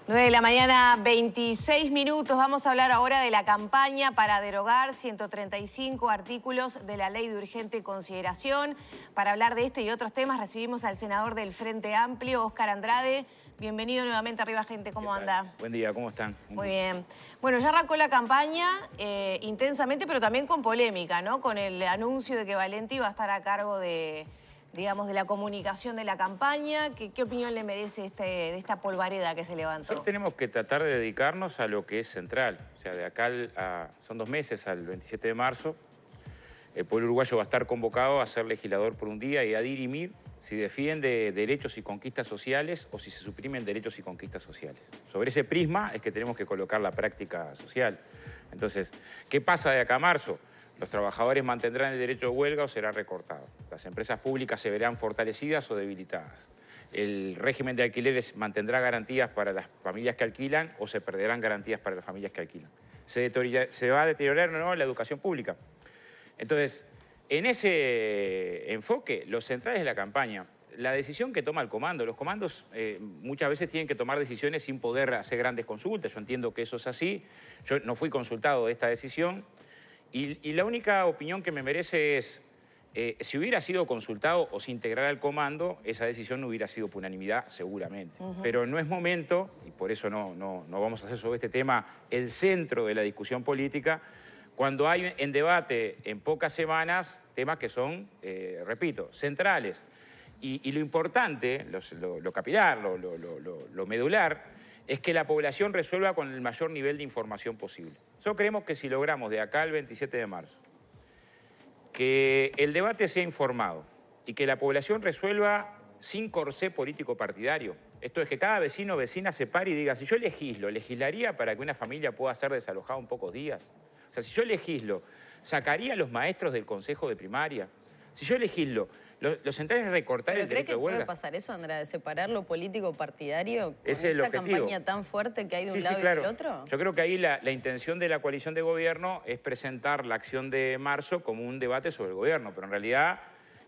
9 de la mañana, 26 minutos. Vamos a hablar ahora de la campaña para derogar 135 artículos de la Ley de Urgente Consideración. Para hablar de este y otros temas recibimos al senador del Frente Amplio, Óscar Andrade. Bienvenido nuevamente a Arriba Gente, ¿cómo anda? Buen día, ¿cómo están? Muy bien. Bueno, ya arrancó la campaña intensamente, pero también con polémica, ¿no? Con el anuncio de que Valenti va a estar a cargo de, digamos, de la comunicación de la campaña. ¿Qué opinión le merece de esta polvareda que se levantó? Nosotros tenemos que tratar de dedicarnos a lo que es central. O sea, de acá son 2 meses, al 27 de marzo, el pueblo uruguayo va a estar convocado a ser legislador por un día y a dirimir si defiende derechos y conquistas sociales o si se suprimen derechos y conquistas sociales. Sobre ese prisma es que tenemos que colocar la práctica social. Entonces, ¿qué pasa de acá a marzo? Los trabajadores mantendrán el derecho de huelga o será recortado. Las empresas públicas se verán fortalecidas o debilitadas. El régimen de alquileres mantendrá garantías para las familias que alquilan o se perderán garantías para las familias que alquilan. Se va a deteriorar o no la educación pública. Entonces, en ese enfoque, los centrales de la campaña, la decisión que toma el comando, los comandos muchas veces tienen que tomar decisiones sin poder hacer grandes consultas. Yo entiendo que eso es así. Yo no fui consultado de esta decisión. Y la única opinión que me merece es, si hubiera sido consultado o se integrara al comando, esa decisión no hubiera sido por unanimidad, seguramente. Pero no es momento, y por eso no vamos a hacer sobre este tema el centro de la discusión política, cuando hay en debate en pocas semanas temas que son, repito, centrales. Y lo importante, lo capilar, lo medular, es que la población resuelva con el mayor nivel de información posible. Nosotros creemos que si logramos de acá al 27 de marzo que el debate sea informado y que la población resuelva sin corsé político partidario, esto es que cada vecino o vecina se pare y diga, si yo legislaría para que una familia pueda ser desalojada en pocos días. O sea, si yo legislo, ¿sacaría a los maestros del consejo de primaria? Si yo legislo, los centrales recortar el derecho de huelga. ¿Puede pasar eso, Andrade? ¿Separar lo político partidario con ese es el esta objetivo. Campaña tan fuerte que hay de un lado claro. y del otro? Yo creo que ahí la intención de la coalición de gobierno es presentar la acción de marzo como un debate sobre el gobierno, pero en realidad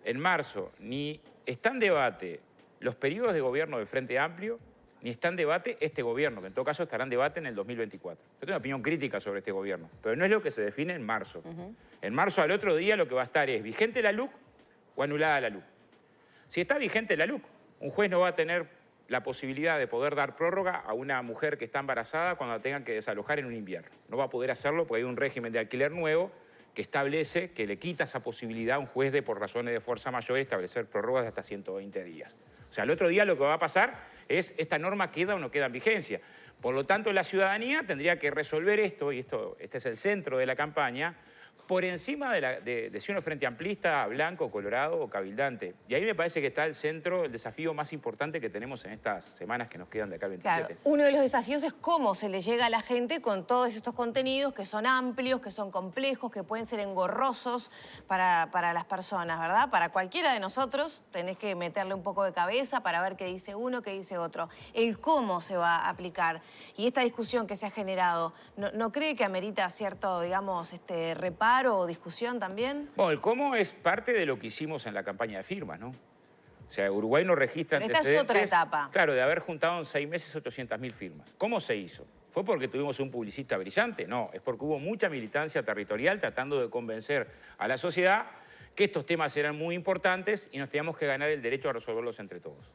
en marzo ni está en debate los periodos de gobierno del Frente Amplio, ni está en debate este gobierno, que en todo caso estará en debate en el 2024. Yo tengo una opinión crítica sobre este gobierno, pero no es lo que se define en marzo. En marzo al otro día lo que va a estar es vigente la LUC o anulada la LUC. Si está vigente la LUC, un juez no va a tener la posibilidad de poder dar prórroga a una mujer que está embarazada cuando la tengan que desalojar en un invierno. No va a poder hacerlo porque hay un régimen de alquiler nuevo que establece, que le quita esa posibilidad a un juez de, por razones de fuerza mayor, establecer prórrogas de hasta 120 días. O sea, el otro día lo que va a pasar es, ¿esta norma queda o no queda en vigencia? Por lo tanto, la ciudadanía tendría que resolver esto, y este es el centro de la campaña, por encima de si uno frente amplista, blanco, colorado o cabildante. Y ahí me parece que está el centro, el desafío más importante que tenemos en estas semanas que nos quedan de acá al 27. Claro, uno de los desafíos es cómo se le llega a la gente con todos estos contenidos que son amplios, que son complejos, que pueden ser engorrosos para las personas, ¿verdad? Para cualquiera de nosotros tenés que meterle un poco de cabeza para ver qué dice uno, qué dice otro. El cómo se va a aplicar. Y esta discusión que se ha generado, ¿no cree que amerita cierto, digamos, reparo o discusión también? Bueno, el cómo es parte de lo que hicimos en la campaña de firmas, ¿no? O sea, Uruguay no registra antecedentes. Esta es otra etapa. Claro, de haber juntado en 6 meses 800.000 firmas. ¿Cómo se hizo? ¿Fue porque tuvimos un publicista brillante? No, es porque hubo mucha militancia territorial tratando de convencer a la sociedad que estos temas eran muy importantes y nos teníamos que ganar el derecho a resolverlos entre todos.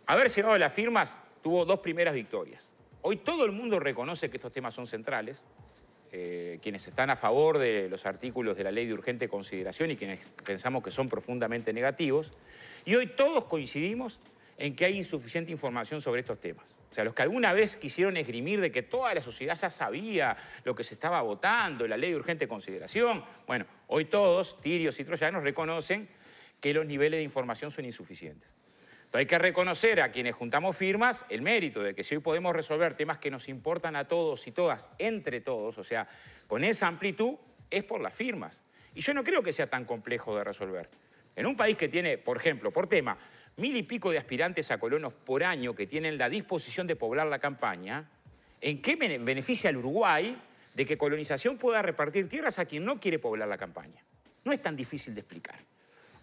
Haber llegado a las firmas tuvo 2 primeras victorias. Hoy todo el mundo reconoce que estos temas son centrales. Quienes están a favor de los artículos de la Ley de Urgente Consideración y quienes pensamos que son profundamente negativos. Y hoy todos coincidimos en que hay insuficiente información sobre estos temas. O sea, los que alguna vez quisieron esgrimir de que toda la sociedad ya sabía lo que se estaba votando, la Ley de Urgente Consideración, bueno, hoy todos, tirios y troyanos, reconocen que los niveles de información son insuficientes. Hay que reconocer a quienes juntamos firmas el mérito de que si hoy podemos resolver temas que nos importan a todos y todas, entre todos, o sea, con esa amplitud, es por las firmas. Y yo no creo que sea tan complejo de resolver. En un país que tiene, por ejemplo, por tema, 1000 y pico de aspirantes a colonos por año que tienen la disposición de poblar la campaña, ¿en qué beneficia al Uruguay de que Colonización pueda repartir tierras a quien no quiere poblar la campaña? No es tan difícil de explicar.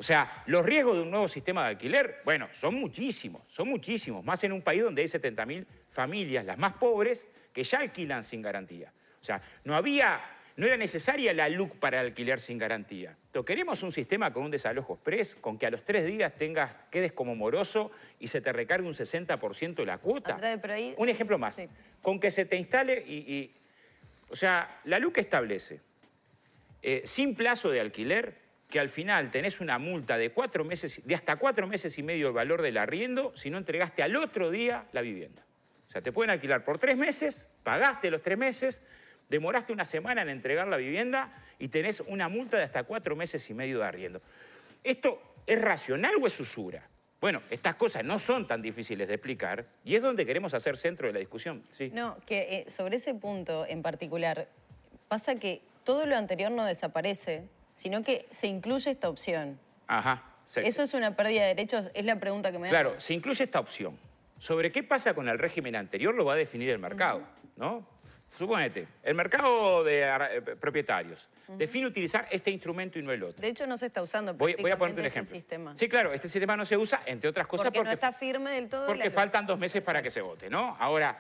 O sea, los riesgos de un nuevo sistema de alquiler, bueno, son muchísimos, más en un país donde hay 70.000 familias, las más pobres, que ya alquilan sin garantía. O sea, no era necesaria la LUC para alquiler sin garantía. Entonces, queremos un sistema con un desalojo express, con que a los 3 días quedes como moroso y se te recargue un 60% la cuota. Andrade, pero ahí... Un ejemplo más. Sí. Con que se te instale o sea, la LUC establece sin plazo de alquiler que al final tenés una multa de hasta 4 meses y medio el valor del arriendo si no entregaste al otro día la vivienda. O sea, te pueden alquilar por 3 meses, pagaste los 3 meses, demoraste una semana en entregar la vivienda y tenés una multa de hasta 4 meses y medio de arriendo. ¿Esto es racional o es usura? Bueno, estas cosas no son tan difíciles de explicar y es donde queremos hacer centro de la discusión. Sí. No, que sobre ese punto en particular, pasa que todo lo anterior no desaparece, sino que se incluye esta opción. Ajá. ¿Eso es una pérdida de derechos? Es la pregunta que me da. Claro, se incluye esta opción. Sobre qué pasa con el régimen anterior lo va a definir el mercado, ¿no? Suponete, el mercado de propietarios define utilizar este instrumento y no el otro. De hecho, no se está usando Voy a ponerte un prácticamente ejemplo. ese sistema. Sí, claro, este sistema no se usa, entre otras cosas, porque no está firme del todo. porque faltan 2 meses para que se vote, ¿no? Ahora,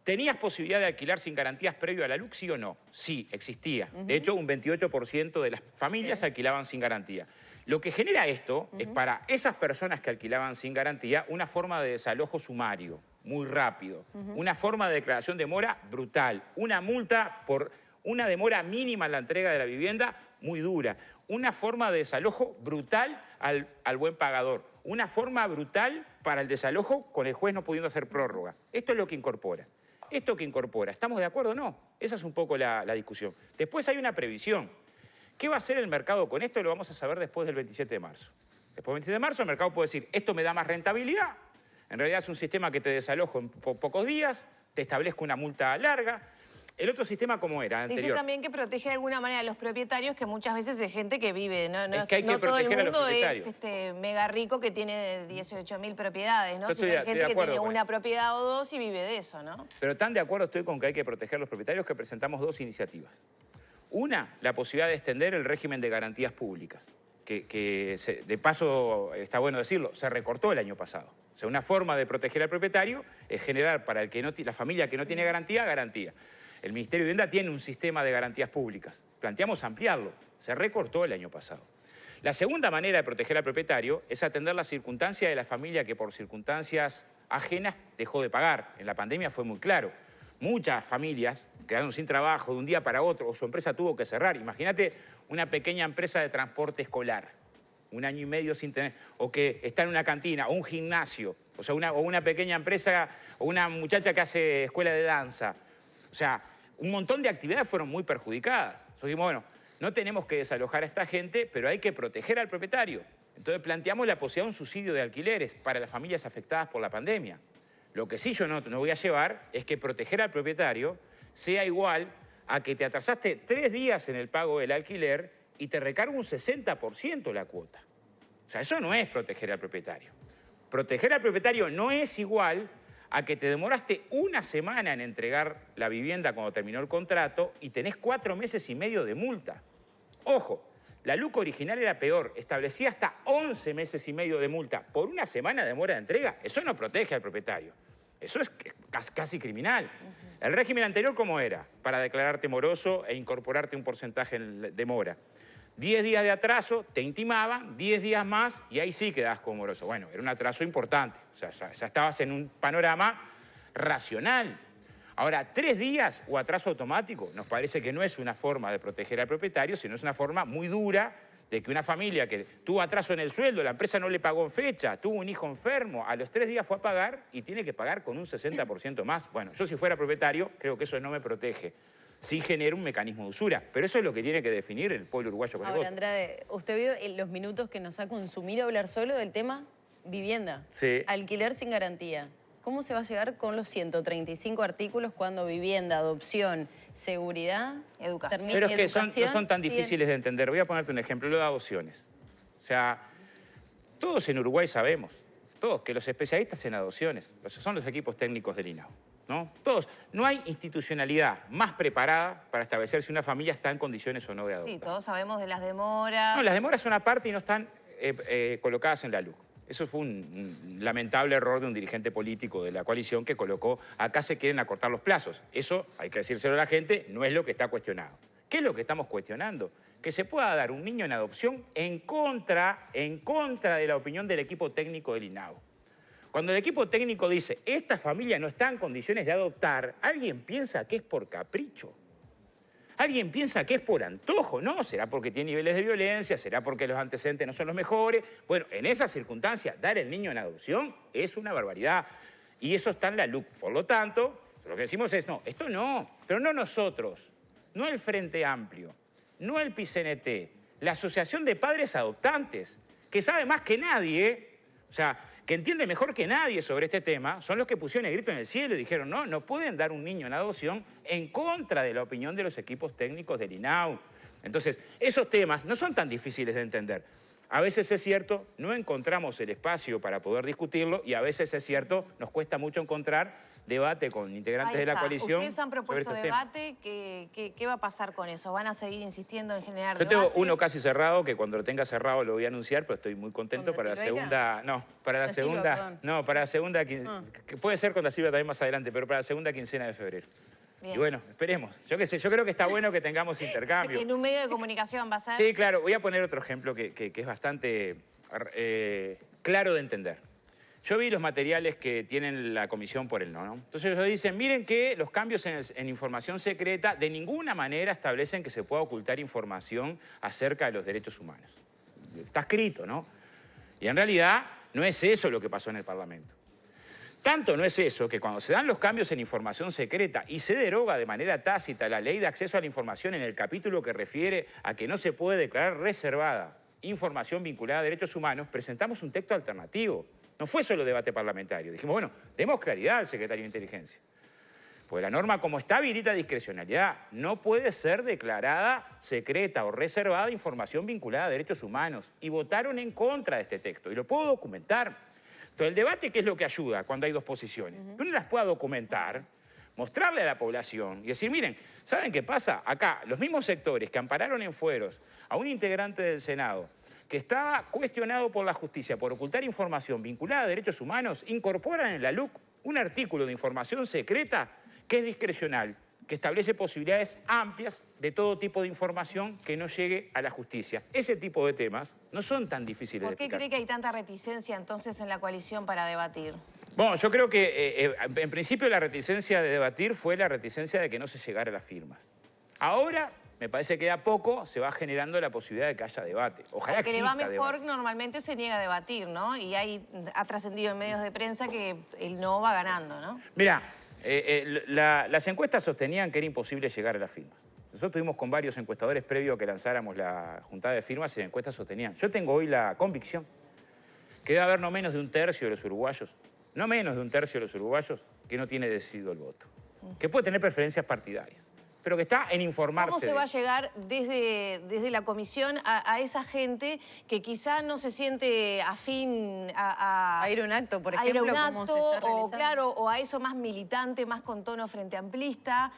¿tenías posibilidad de alquilar sin garantías previo a la LUC, sí o no? Sí, existía. De hecho, un 28% de las familias alquilaban sin garantía. Lo que genera esto es para esas personas que alquilaban sin garantía una forma de desalojo sumario, muy rápido, una forma de declaración de mora brutal, una multa por una demora mínima en la entrega de la vivienda muy dura, una forma de desalojo brutal al buen pagador, una forma brutal para el desalojo con el juez no pudiendo hacer prórroga. Esto es lo que incorpora. ¿Esto que incorpora? ¿Estamos de acuerdo o no? Esa es un poco la discusión. Después hay una previsión. ¿Qué va a hacer el mercado con esto? Lo vamos a saber después del 27 de marzo. Después del 27 de marzo el mercado puede decir, esto me da más rentabilidad, en realidad es un sistema que te desalojo en pocos días, te establezco una multa larga. El otro sistema, ¿cómo era? Anterior. Dice también que protege de alguna manera a los propietarios, que muchas veces es gente que vive, ¿no? Es que hay que no todo el proteger a los mundo propietarios. es mega rico que tiene 18.000 propiedades, ¿no? Yo Sino hay gente que tiene con una eso. propiedad o 2 y vive de eso, ¿no? Pero tan de acuerdo estoy con que hay que proteger a los propietarios que presentamos 2 iniciativas. Una, la posibilidad de extender el régimen de garantías públicas, que de paso, está bueno decirlo, se recortó el año pasado. O sea, una forma de proteger al propietario es generar para la familia que no tiene garantía, garantía. El Ministerio de Vivienda tiene un sistema de garantías públicas. Planteamos ampliarlo. Se recortó el año pasado. La segunda manera de proteger al propietario es atender la circunstancia de la familia que por circunstancias ajenas dejó de pagar. En la pandemia fue muy claro. Muchas familias quedaron sin trabajo de un día para otro o su empresa tuvo que cerrar. Imagínate una pequeña empresa de transporte escolar, 1 año y medio sin tener, o que está en una cantina o un gimnasio, o sea, una pequeña empresa o una muchacha que hace escuela de danza. O sea, un montón de actividades fueron muy perjudicadas. Entonces dijimos, bueno, no tenemos que desalojar a esta gente, pero hay que proteger al propietario. Entonces planteamos la posibilidad de un subsidio de alquileres para las familias afectadas por la pandemia. Lo que sí yo no voy a llevar es que proteger al propietario sea igual a que te atrasaste 3 días en el pago del alquiler y te recarga un 60% la cuota. O sea, eso no es proteger al propietario. Proteger al propietario no es igual a que te demoraste 1 semana en entregar la vivienda cuando terminó el contrato y tenés 4 meses y medio de multa. Ojo, la LUC original era peor, establecía hasta 11 meses y medio de multa por 1 semana de demora de entrega. Eso no protege al propietario. Eso es casi criminal. El régimen anterior, ¿cómo era? Para declararte moroso e incorporarte un porcentaje en demora. 10 días de atraso, te intimaban, 10 días más y ahí sí quedabas como moroso. Bueno, era un atraso importante. O sea, ya estabas en un panorama racional. Ahora, 3 días o atraso automático nos parece que no es una forma de proteger al propietario, sino es una forma muy dura de que una familia que tuvo atraso en el sueldo, la empresa no le pagó en fecha, tuvo un hijo enfermo, a los 3 días fue a pagar y tiene que pagar con un 60% más. Bueno, yo si fuera propietario, creo que eso no me protege. Sí genera un mecanismo de usura, pero eso es lo que tiene que definir el pueblo uruguayo con el voto. Ahora, Andrade, usted vio en los minutos que nos ha consumido hablar solo del tema vivienda, Sí. alquiler sin garantía. ¿Cómo se va a llegar con los 135 artículos cuando vivienda, adopción, seguridad, Educación? Pero es que no son tan siguen? difíciles de entender. Voy a ponerte un ejemplo, lo de adopciones. O sea, todos en Uruguay sabemos, todos, que los especialistas en adopciones son los equipos técnicos del INAO, ¿no? Todos. No hay institucionalidad más preparada para establecer si una familia está en condiciones o no de adoptar. Sí, todos sabemos de las demoras. No, las demoras son aparte y no están colocadas en la LUC. Eso fue un lamentable error de un dirigente político de la coalición que colocó, acá se quieren acortar los plazos. Eso, hay que decírselo a la gente, no es lo que está cuestionado. ¿Qué es lo que estamos cuestionando? Que se pueda dar un niño en adopción en contra de la opinión del equipo técnico del INAU. Cuando el equipo técnico dice, esta familia no está en condiciones de adoptar, alguien piensa que es por capricho. Alguien piensa que es por antojo, ¿no? ¿Será porque tiene niveles de violencia? ¿Será porque los antecedentes no son los mejores? Bueno, en esas circunstancias, dar el niño en adopción es una barbaridad. Y eso está en la LUC. Por lo tanto, lo que decimos es, no, esto no, pero no nosotros, no el Frente Amplio, no el PICNT, la Asociación de Padres Adoptantes, que sabe más que nadie, o sea, que entiende mejor que nadie sobre este tema, son los que pusieron el grito en el cielo y dijeron, no, no pueden dar un niño en adopción en contra de la opinión de los equipos técnicos del INAU. Entonces, esos temas no son tan difíciles de entender. A veces es cierto, no encontramos el espacio para poder discutirlo y a veces es cierto, nos cuesta mucho encontrar debate con integrantes de la coalición. Ustedes han propuesto debate, ¿qué va a pasar con eso? ¿Van a seguir insistiendo en generar debates? Yo tengo uno casi cerrado, que cuando lo tenga cerrado lo voy a anunciar, pero estoy muy contento para la segunda... No, para la segunda... No, para la segunda... Que puede ser con la Silvia también más adelante, pero para la segunda quincena de febrero. Bien. Y bueno, esperemos. Yo qué sé, yo creo que está bueno que tengamos intercambio. ¿En un medio de comunicación va a ser? Sí, claro. Voy a poner otro ejemplo que es bastante claro de entender. Yo vi los materiales que tienen la comisión por el no. Entonces ellos dicen, miren que los cambios en información secreta de ninguna manera establecen que se pueda ocultar información acerca de los derechos humanos. Está escrito, ¿no? Y en realidad no es eso lo que pasó en el Parlamento. Tanto no es eso que cuando se dan los cambios en información secreta y se deroga de manera tácita la ley de acceso a la información en el capítulo que refiere a que no se puede declarar reservada información vinculada a derechos humanos, presentamos un texto alternativo. No fue solo debate parlamentario. Dijimos, bueno, demos claridad al secretario de Inteligencia. Pues la norma, como está, habilita discrecionalidad. No puede ser declarada secreta o reservada información vinculada a derechos humanos. Y votaron en contra de este texto. Y lo puedo documentar. Entonces, el debate, ¿qué es lo que ayuda cuando hay dos posiciones? Que uno las pueda documentar, mostrarle a la población y decir, miren, ¿saben qué pasa? Acá, los mismos sectores que ampararon en fueros a un integrante del Senado que estaba cuestionado por la justicia por ocultar información vinculada a derechos humanos, incorporan en la LUC un artículo de información secreta que es discrecional, que establece posibilidades amplias de todo tipo de información que no llegue a la justicia. Ese tipo de temas no son tan difíciles de explicar. ¿Por qué cree que hay tanta reticencia entonces en la coalición para debatir? Bueno, yo creo que en principio la reticencia de debatir fue la reticencia de que no se llegara a las firmas. Ahora me parece que de a poco se va generando la posibilidad de que haya debate. Ojalá que le va mejor, debate. Normalmente se niega a debatir, ¿no? Y ha trascendido en medios de prensa que el no va ganando, ¿no? Mirá, las encuestas sostenían que era imposible llegar a las firmas. Nosotros estuvimos con varios encuestadores previo a que lanzáramos la juntada de firmas y las encuestas sostenían. Yo tengo hoy la convicción que debe haber no menos de un tercio de los uruguayos, no menos de un tercio de los uruguayos que no tiene decidido el voto, que puede tener preferencias partidarias, pero que está en informarse. ¿Cómo se va a llegar desde la comisión a esa gente que quizá no se siente afín a ir a un acto, por ejemplo, a ir a un como acto, se está realizando? o claro, o a eso más militante, más con tono frente amplista?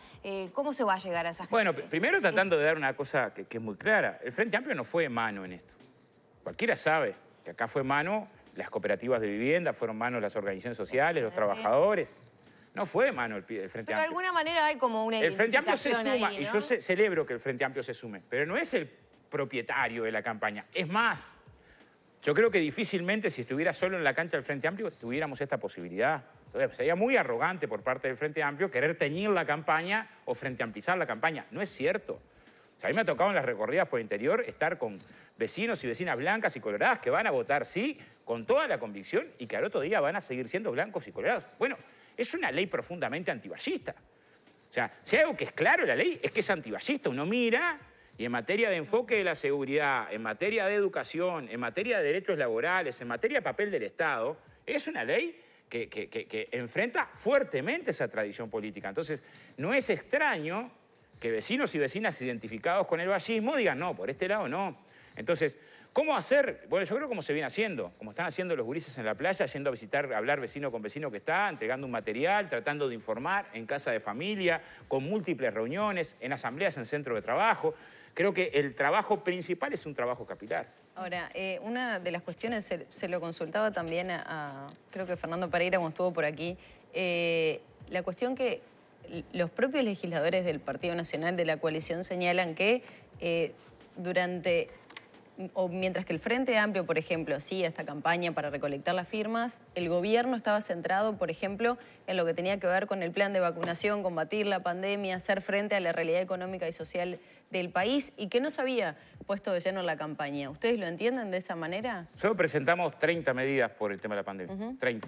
¿Cómo se va a llegar a esa gente? Bueno, primero tratando de dar una cosa que es muy clara. El Frente Amplio no fue mano en esto. Cualquiera sabe que acá fue mano las cooperativas de vivienda, fueron mano las organizaciones sociales, los trabajadores. No fue mano el Frente Amplio. Pero de alguna manera hay como una El Frente Amplio se suma, ahí, ¿no? y yo celebro que el Frente Amplio se sume, pero no es el propietario de la campaña. Es más, yo creo que difícilmente si estuviera solo en la cancha del Frente Amplio tuviéramos esta posibilidad. Entonces, sería muy arrogante por parte del Frente Amplio querer teñir la campaña o frente amplizar la campaña. No es cierto. O sea, a mí me ha tocado en las recorridas por el interior estar con vecinos y vecinas blancas y coloradas que van a votar sí, con toda la convicción, y que al otro día van a seguir siendo blancos y colorados. Bueno, es una ley profundamente antiballista. O sea, si hay algo que es claro en la ley, es que es antiballista. Uno mira y en materia de enfoque de la seguridad, en materia de educación, en materia de derechos laborales, en materia de papel del Estado, es una ley que enfrenta fuertemente esa tradición política. Entonces, no es extraño que vecinos y vecinas identificados con el vallismo digan, no, por este lado no. Entonces, ¿cómo hacer? Bueno, yo creo como se viene haciendo, como están haciendo los gurises en la playa, yendo a visitar, a hablar vecino con vecino que está, entregando un material, tratando de informar en casa de familia, con múltiples reuniones, en asambleas en centro de trabajo. Creo que el trabajo principal es un trabajo capilar. Ahora, una de las cuestiones, se lo consultaba también creo que Fernando Pereira cuando estuvo por aquí, la cuestión que los propios legisladores del Partido Nacional de la coalición señalan que mientras que el Frente Amplio, por ejemplo, hacía esta campaña para recolectar las firmas, el gobierno estaba centrado, por ejemplo, en lo que tenía que ver con el plan de vacunación, combatir la pandemia, hacer frente a la realidad económica y social del país y que no se había puesto de lleno en la campaña. ¿Ustedes lo entienden de esa manera? Solo presentamos 30 medidas por el tema de la pandemia, 30.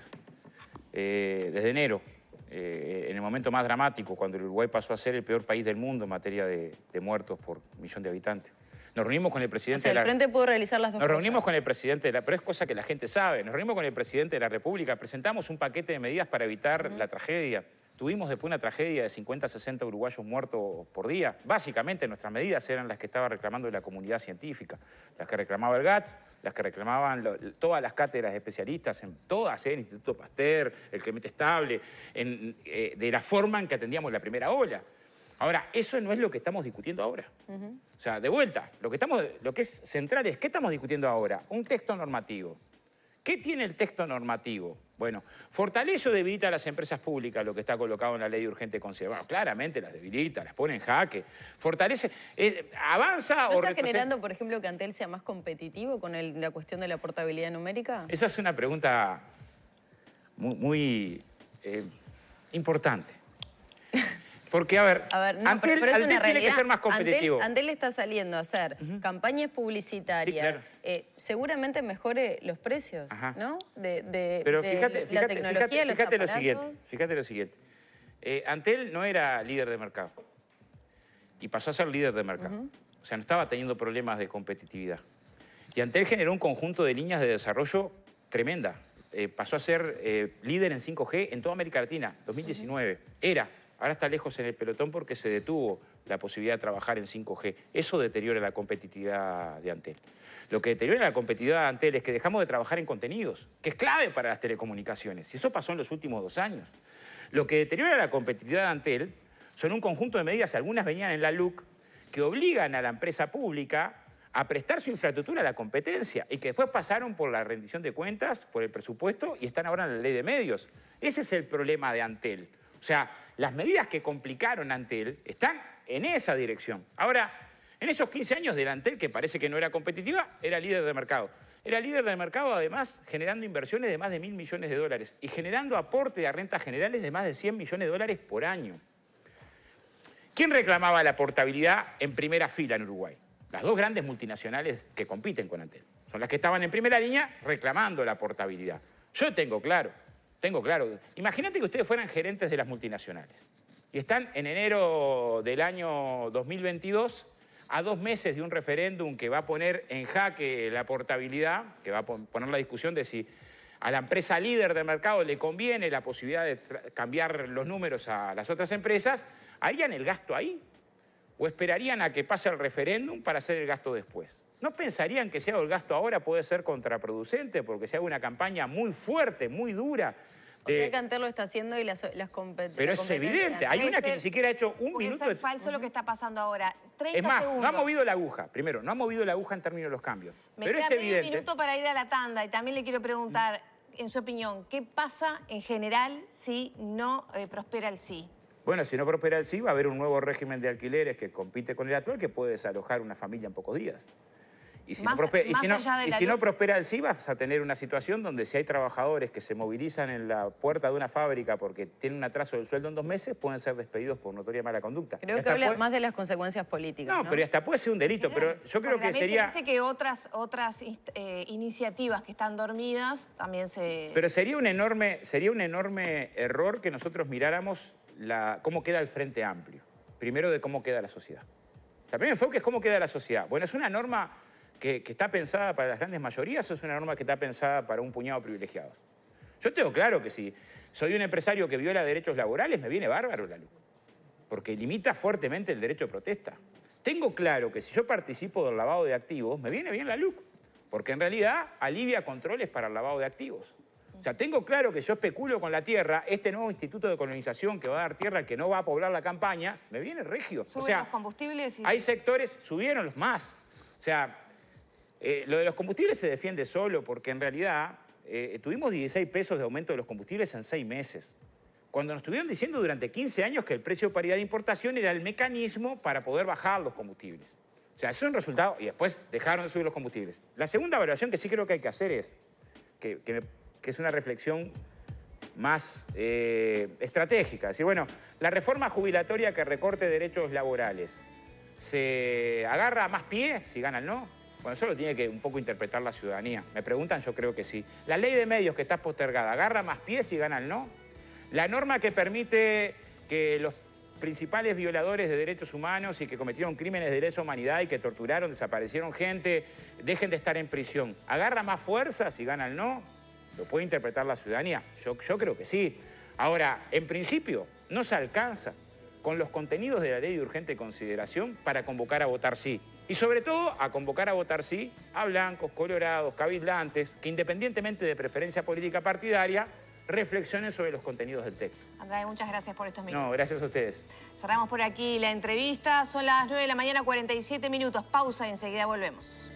Desde enero, en el momento más dramático, cuando el Uruguay pasó a ser el peor país del mundo en materia de muertos por millón de habitantes. Nos reunimos con el presidente el Frente pudo realizar las dos cosas. Nos reunimos con el presidente pero es cosa que la gente sabe. Nos reunimos con el presidente de la República, presentamos un paquete de medidas para evitar la tragedia. Tuvimos después una tragedia de 50 a 60 uruguayos muertos por día. Básicamente nuestras medidas eran las que estaba reclamando la comunidad científica, las que reclamaba el GAT, las que reclamaban todas las cátedras de especialistas, en todas, el Instituto Pasteur, el Clemente Estable, de la forma en que atendíamos la primera ola. Ahora, eso no es lo que estamos discutiendo ahora. O sea, de vuelta, lo que es central es, ¿qué estamos discutiendo ahora? Un texto normativo. ¿Qué tiene el texto normativo? Bueno, ¿fortalece o debilita a las empresas públicas lo que está colocado en la ley de urgente consideración? Bueno, claramente las debilita, las pone en jaque. ¿Fortalece, avanza o retrocede? ¿No está generando, por ejemplo, que Antel sea más competitivo con la cuestión de la portabilidad numérica? Esa es una pregunta muy importante. Porque, a ver, Antel tiene que ser más competitivo. Antel está saliendo a hacer campañas publicitarias, sí, claro. Seguramente mejore los precios, ¿no? Pero fíjate lo siguiente. Antel no era líder de mercado y pasó a ser líder de mercado. O sea, no estaba teniendo problemas de competitividad. Y Antel generó un conjunto de líneas de desarrollo tremenda. Pasó a ser líder en 5G en toda América Latina, 2019. Ahora está lejos en el pelotón porque se detuvo la posibilidad de trabajar en 5G. Eso deteriora la competitividad de Antel. Lo que deteriora la competitividad de Antel es que dejamos de trabajar en contenidos, que es clave para las telecomunicaciones. Y eso pasó en los últimos 2 años. Lo que deteriora la competitividad de Antel son un conjunto de medidas, algunas venían en la LUC, que obligan a la empresa pública a prestar su infraestructura a la competencia y que después pasaron por la rendición de cuentas, por el presupuesto y están ahora en la ley de medios. Ese es el problema de Antel. O sea, las medidas que complicaron a Antel están en esa dirección. Ahora, en esos 15 años de Antel, que parece que no era competitiva, era líder de mercado. Era líder de mercado, además, generando inversiones de más de 1.000 millones de dólares y generando aporte a rentas generales de más de 100 millones de dólares por año. ¿Quién reclamaba la portabilidad en primera fila en Uruguay? Las dos grandes multinacionales que compiten con Antel. Son las que estaban en primera línea reclamando la portabilidad. Yo tengo claro. Imagínate que ustedes fueran gerentes de las multinacionales y están en enero del año 2022 a 2 meses de un referéndum que va a poner en jaque la portabilidad, que va a poner la discusión de si a la empresa líder del mercado le conviene la posibilidad de cambiar los números a las otras empresas. ¿Harían el gasto ahí? ¿O esperarían a que pase el referéndum para hacer el gasto después? ¿No pensarían que si hago el gasto ahora puede ser contraproducente porque se haga una campaña muy fuerte, muy dura? O sea que Antel lo está haciendo y las competencias. Pero es evidente, hay una que ni siquiera ha hecho un minuto de... Es falso lo que está pasando ahora. 30 es más, segundos. no ha movido la aguja. Primero, no ha movido la aguja en términos de los cambios. Pero es evidente. Un minuto para ir a la tanda y también le quiero preguntar, en su opinión, ¿qué pasa en general si no prospera el sí? Bueno, si no prospera el sí, va a haber un nuevo régimen de alquileres que compite con el actual que puede desalojar una familia en pocos días. Y si, no prospera el sí, vas a tener una situación donde si hay trabajadores que se movilizan en la puerta de una fábrica porque tienen un atraso del sueldo en 2 meses, pueden ser despedidos por notoria mala conducta. Creo que habla más de las consecuencias políticas, ¿no? Pero hasta puede ser un delito, pero yo creo que sería... Se dice que otras iniciativas que están dormidas también se... Pero sería un enorme error que nosotros miráramos cómo queda el Frente Amplio. Primero de cómo queda la sociedad. O sea, el primer enfoque es cómo queda la sociedad. Bueno, es una norma que está pensada para las grandes mayorías o es una norma que está pensada para un puñado de privilegiados. Yo tengo claro que si soy un empresario que viola derechos laborales, me viene bárbaro la LUC, porque limita fuertemente el derecho de protesta. Tengo claro que si yo participo del lavado de activos, me viene bien la LUC, porque en realidad alivia controles para el lavado de activos. O sea, tengo claro que si yo especulo con la tierra, este nuevo instituto de colonización que va a dar tierra al que no va a poblar la campaña, me viene regio. Suben los combustibles y... Hay sectores, subieron los más. O sea, Lo de los combustibles se defiende solo porque en realidad tuvimos 16 pesos de aumento de los combustibles en 6 meses. Cuando nos estuvieron diciendo durante 15 años que el precio de paridad de importación era el mecanismo para poder bajar los combustibles. O sea, eso es un resultado, y después dejaron de subir los combustibles. La segunda evaluación que sí creo que hay que hacer es, que es una reflexión más estratégica. Es decir, bueno, la reforma jubilatoria que recorte derechos laborales, ¿se agarra a más pie si gana el no? Bueno, eso lo tiene que un poco interpretar la ciudadanía. Me preguntan, yo creo que sí. La ley de medios que está postergada, ¿agarra más pie si gana el no? La norma que permite que los principales violadores de derechos humanos y que cometieron crímenes de lesa humanidad y que torturaron, desaparecieron gente, dejen de estar en prisión, ¿agarra más fuerza si gana el no? ¿Lo puede interpretar la ciudadanía? Yo creo que sí. Ahora, en principio, no se alcanza con los contenidos de la ley de urgente consideración para convocar a votar sí. Y sobre todo, a convocar a votar sí a blancos, colorados, cabildantes, que independientemente de preferencia política partidaria, reflexionen sobre los contenidos del texto. Andrade, muchas gracias por estos minutos. No, gracias a ustedes. Cerramos por aquí la entrevista. Son las 9 de la mañana, 47 minutos. Pausa y enseguida volvemos.